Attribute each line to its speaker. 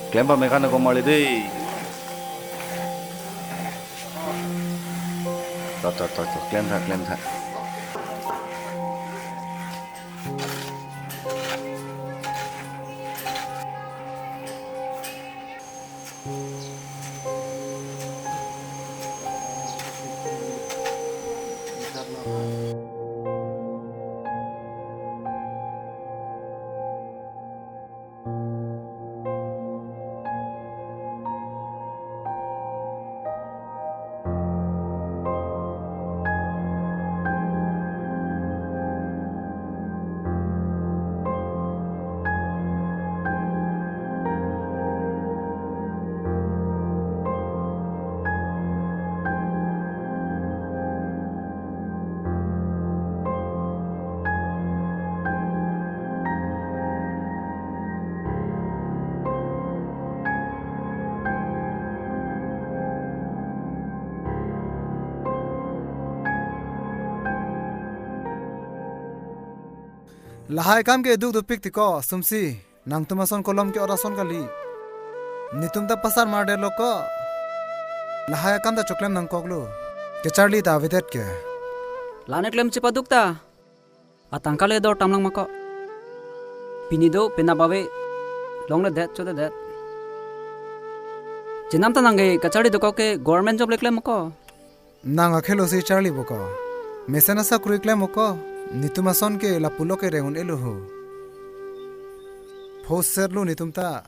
Speaker 1: Klempa mekana ko mali deh. Tuh, klem tha.
Speaker 2: Lahai kam ke duk dupik tiko sumsi nang tumason kolom ke orason kali nitum ta pasar mar de loko lahai kam ta choklem nang koklu ke charli ta videt ke
Speaker 3: Lane klem cipadukta. Atangkale dor tamlang mako. Pinido penabawe longle det chode det. Jinam ta nange kachari doko ke government job lekle mako.
Speaker 2: nang akhelo si charli boko mesena sa kuriklem moko nitumason ke la pulo ke reun elu ho phos serlu nitum ta